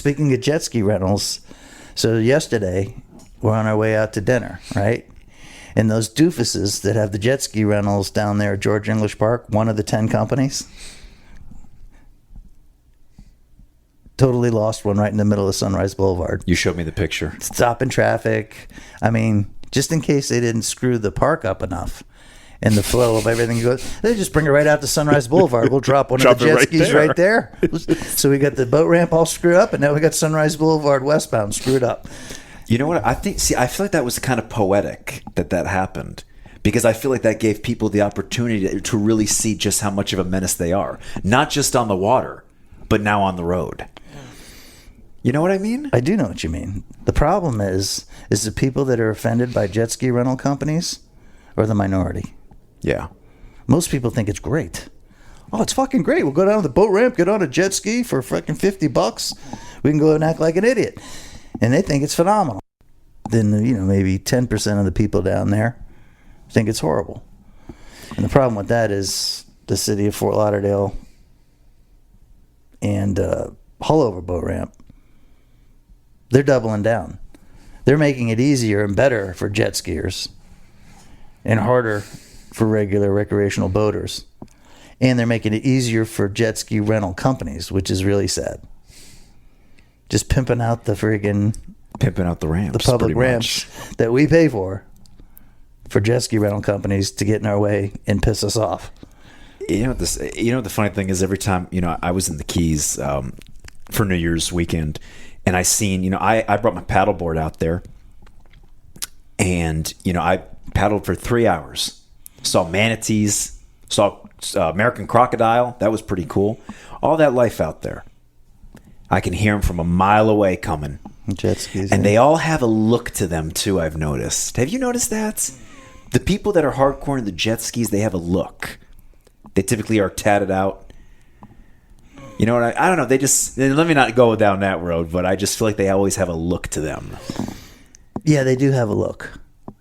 speaking of jet ski rentals, so yesterday we're on our way out to dinner, right? And those doofuses that have the jet ski rentals down there at George English Park, one of the 10 companies, totally lost one right in the middle of Sunrise Boulevard. You showed me the picture. Stopping traffic. I mean, just in case they didn't screw the park up enough and the flow of everything goes, they just bring it right out to Sunrise Boulevard. We'll drop one of the jet skis right there. So we got the boat ramp all screwed up, and now we got Sunrise Boulevard westbound screwed up. You know what? I feel like that was kind of poetic that happened, because I feel like that gave people the opportunity to really see just how much of a menace they are, not just on the water, but now on the road. You know what I mean? I do know what you mean. The problem is the people that are offended by jet ski rental companies are the minority. Yeah. Most people think it's great. Oh, it's fucking great. We'll go down to the boat ramp, get on a jet ski for fucking $50. We can go and act like an idiot. And they think it's phenomenal. Then, maybe 10% of the people down there think it's horrible. And the problem with that is the city of Fort Lauderdale and Hullover boat ramp, they're doubling down. They're making it easier and better for jet skiers and harder for regular recreational boaters. And they're making it easier for jet ski rental companies, which is really sad. Just pimping out the ramps. The public ramps that we pay for jet ski rental companies to get in our way and piss us off. The funny thing is, every time, I was in the Keys for New Year's weekend, and I seen, I brought my paddleboard out there, and, I paddled for 3 hours. Saw manatees, saw American crocodile. That was pretty cool. All that life out there. I can hear them from a mile away coming. Jet skis. And they all have a look to them, too, I've noticed. Have you noticed that? The people that are hardcore in the jet skis, they have a look. They typically are tatted out. You know what? I don't know. Let me not go down that road, but I just feel like they always have a look to them. Yeah, they do have a look.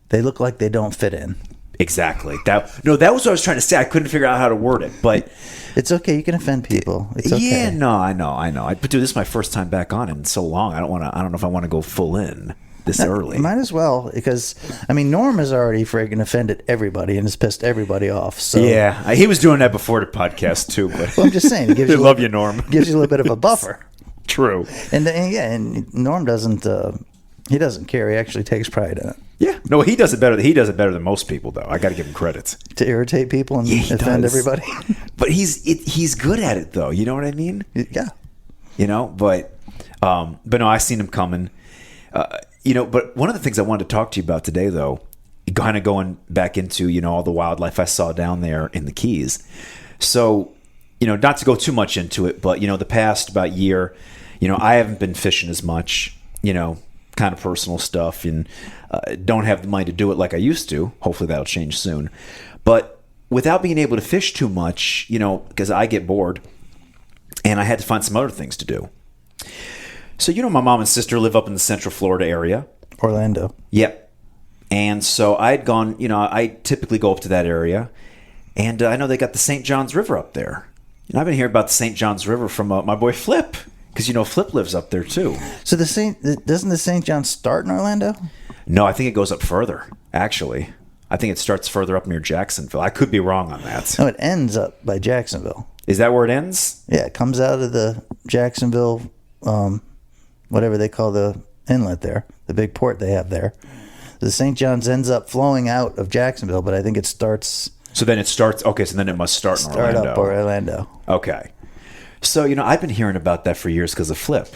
They look like they don't fit in. Exactly. That was what I was trying to say. I couldn't figure out how to word it, but it's okay. You can offend people. It's okay. Yeah, no, I know. But dude, this is my first time back on in so long. I don't know if I want to go full in this early. Might as well, because Norm has already friggin' offended everybody and has pissed everybody off. So yeah, he was doing that before the podcast too. But well, I'm just saying, it gives love you, Norm. Gives you a little bit of a buffer. True. And Norm doesn't. He doesn't care. He actually takes pride in it. Yeah. No, he does it better. He does it better than most people, though. I got to give him credit. To irritate people and offend everybody. But he's good at it, though. You know what I mean? Yeah. But no, I seen him coming. But one of the things I wanted to talk to you about today, though, kind of going back into, all the wildlife I saw down there in the Keys. So, not to go too much into it, but, the past about year, I haven't been fishing as much, kind of personal stuff, and don't have the money to do it like I used to. Hopefully that'll change soon. But without being able to fish too much, because I get bored, and I had to find some other things to do. So, my mom and sister live up in the Central Florida area. Orlando. Yep. And so I'd gone, I typically go up to that area, and I know they got the St. Johns River up there. And I've been hearing about the St. Johns River from my boy Flip, because, Flip lives up there too. So doesn't the St. John start in Orlando? No, I think it goes up further, actually. I think it starts further up near Jacksonville. I could be wrong on that. No, it ends up by Jacksonville. Is that where it ends? Yeah, it comes out of the Jacksonville, whatever they call the inlet there, the big port they have there. The St. John's ends up flowing out of Jacksonville, but I think it starts... So then it starts... Okay, so then it must start in Orlando. Start up Orlando. Okay. So, I've been hearing about that for years because of Flip.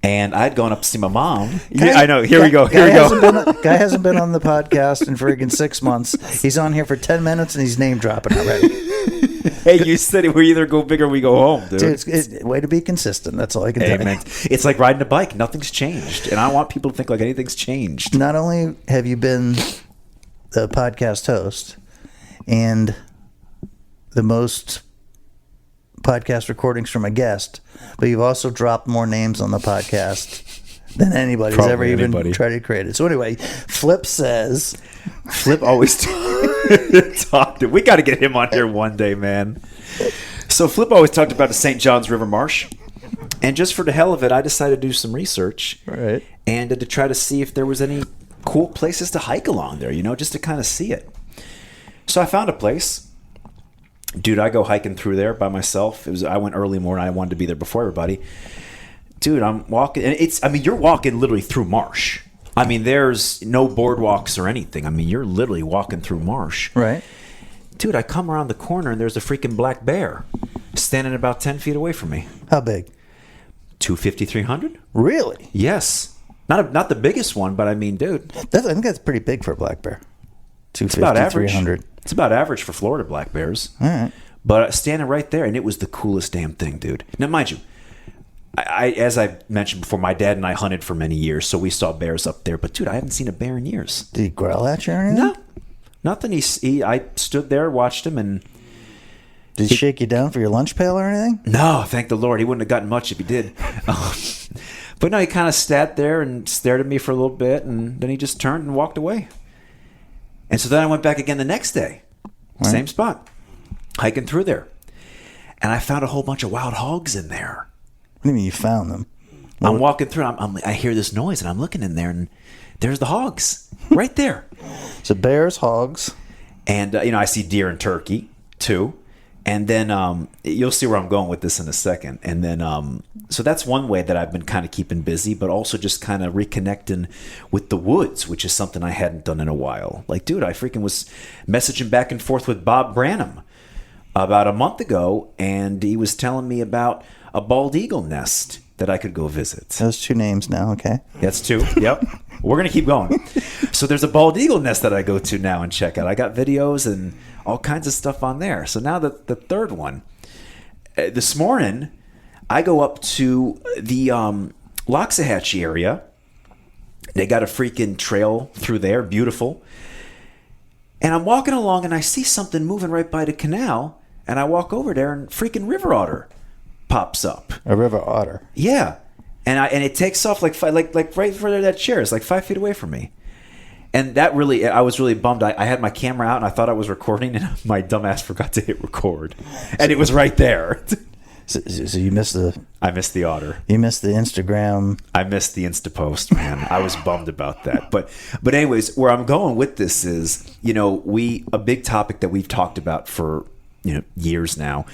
And I'd gone up to see my mom. I know. Here we go. Guy hasn't been on the podcast in friggin' 6 months. He's on here for 10 minutes and he's name dropping already. Hey, you said we either go big or we go home, dude. It's way to be consistent. That's all I can tell you. It's like riding a bike. Nothing's changed. And I want people to think like anything's changed. Not only have you been the podcast host and the most podcast recordings from a guest, but you've also dropped more names on the podcast than anybody's ever even tried to create it. So anyway, Flip always talked. We got to get him on here one day, man. So Flip always talked about the St. Johns River Marsh, And just for the hell of it, I decided to do some research. Right. And to try to see if there was any cool places to hike along there, just to kind of see it. So I found a place. Dude, I go hiking through there by myself. I went early morning. I wanted to be there before everybody. Dude, I'm walking. And you're walking literally through marsh. There's no boardwalks or anything. You're literally walking through marsh. Right. Dude, I come around the corner and there's a freaking black bear standing about 10 feet away from me. How big? 250, 300? Really? Yes. Not the biggest one, but dude. I think that's pretty big for a black bear. 250, It's about average. 300. It's about average for Florida black bears. All right. But standing right there, and it was the coolest damn thing, dude. Now, mind you, as I mentioned before, my dad and I hunted for many years, so we saw bears up there. But, dude, I haven't seen a bear in years. Did he growl at you or anything? No. Nothing. I stood there, watched him, and... Did he shake you down for your lunch pail or anything? No, thank the Lord. He wouldn't have gotten much if he did. But no, he kind of sat there and stared at me for a little bit, and then he just turned and walked away. And so then I went back again the next day. Right. Same spot. Hiking through there. And I found a whole bunch of wild hogs in there. What do you mean you found them? I'm walking through, I hear this noise, and I'm looking in there, and there's the hogs right there. So bears, hogs. And, I see deer and turkey, too. And then you'll see where I'm going with this in a second. And then, so that's one way that I've been kind of keeping busy, but also just kind of reconnecting with the woods, which is something I hadn't done in a while. Like, dude, I freaking was messaging back and forth with Bob Branham about a month ago, and he was telling me about a bald eagle nest that I could go visit. Those two names now, okay? That's two, yep. We're going to keep going. So there's a bald eagle nest that I go to now and check out. I got videos and all kinds of stuff on there. So now the third one. This morning, I go up to the Loxahatchee area. They got a freaking trail through there, beautiful. And I'm walking along and I see something moving right by the canal. And I walk over there and freaking river otter pops up. A river otter. Yeah. And it takes off like right further that chair. It's like 5 feet away from me. And that really, I was really bummed. I had my camera out and I thought I was recording, and my dumbass forgot to hit record. And it was right there. So you missed I missed the otter. You missed the Instagram. I missed the Insta post, man. I was bummed about that. But anyways, where I'm going with this is, a big topic that we've talked about for, years now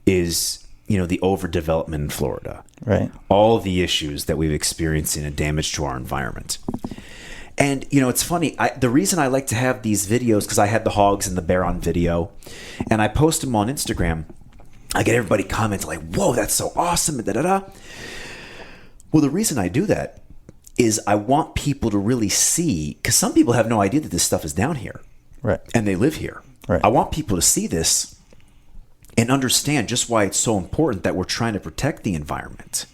is, the overdevelopment in Florida. Right. All the issues that we've experienced and damage to our environment. And, it's funny. The reason I like to have these videos, because I had the hogs and the bear on video, and I post them on Instagram. I get everybody commenting like, whoa, that's so awesome. Da-da-da. Well, the reason I do that is I want people to really see, because some people have no idea that this stuff is down here. Right. And they live here. Right. I want people to see this and understand just why it's so important that we're trying to protect the environment,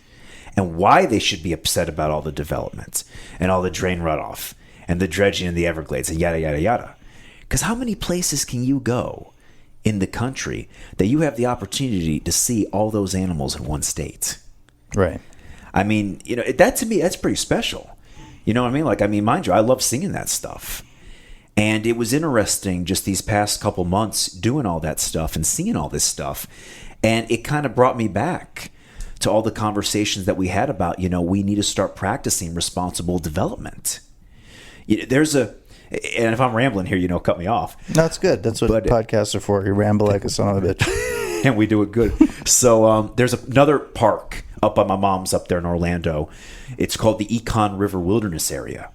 and why they should be upset about all the development and all the drain runoff and the dredging in the Everglades and yada, yada, yada. Because how many places can you go in the country that you have the opportunity to see all those animals in one state? Right. That to me, that's pretty special. You know what I mean? Mind you, I love seeing that stuff. And it was interesting just these past couple months doing all that stuff and seeing all this stuff. And it kind of brought me back to all the conversations that we had about, we need to start practicing responsible development. And if I'm rambling here, cut me off. No, it's good. That's what podcasts are for. You ramble like a son of a bitch. And we do it good. So there's another park up by my mom's up there in Orlando. It's called the Econ River Wilderness Area.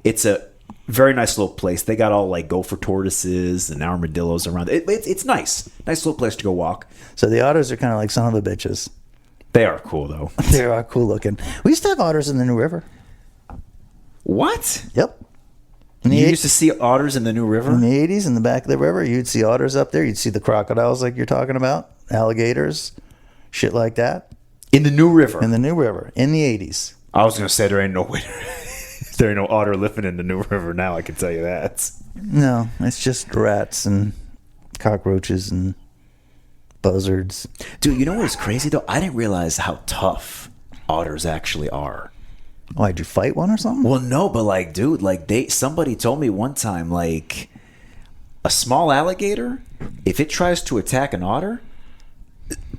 It's a very nice little place. They got all like gopher tortoises and armadillos around. It's nice. Nice little place to go walk. So the otters are kind of like son of a bitches. They are cool, though. They are cool looking. We used to have otters in the New River. What? Yep. You used to see otters in the New River? In the 80s, in the back of the river, you'd see otters up there. You'd see the crocodiles like you're talking about, alligators, shit like that. In the New River? In the New River, in the 80s. I was going to say there ain't no way. There ain't no otter living in the New River now, I can tell you that. No, it's just rats and cockroaches and buzzards. Dude, you know what's crazy, though? I didn't realize how tough otters actually are. Why, did you fight one or something? Well, no, but dude, somebody told me one time, a small alligator, if it tries to attack an otter,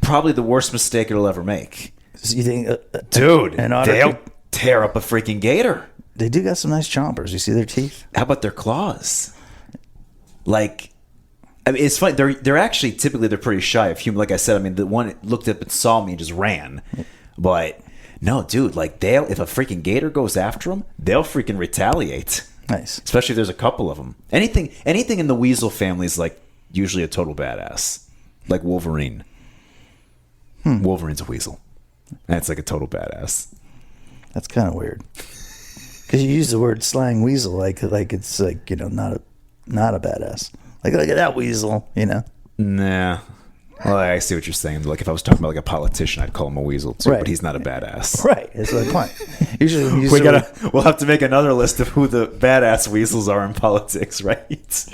probably the worst mistake it'll ever make. So you think, Dude, an otter they'll could- tear up a freaking gator. they do got some nice chompers. You see their teeth? How about their claws? Like, I mean, it's funny. They're actually typically they're pretty shy of human. Like I said, I mean, the one looked up and saw me and just ran. But no, dude, like if a freaking gator goes after them, they'll freaking retaliate. Nice. Especially if there's a couple of them. Anything in the weasel family is like usually a total badass. Like Wolverine. Wolverine's a weasel. That's like a total badass. That's kind of weird. Because you use the word slang weasel like it's like, you know, not a badass. Like, look at that weasel, you know? Nah. Well, I see what you're saying. Like if I was talking about like a politician, I'd call him a weasel too, Right. but he's not a badass. Right. That's my point. Usually when you use the word- We'll have to make another list of who the badass weasels are in politics, right?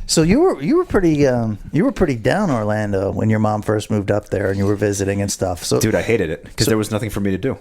So you were pretty down Orlando when your mom first moved up there and you were visiting and stuff. So Dude, I hated it because there was nothing for me to do.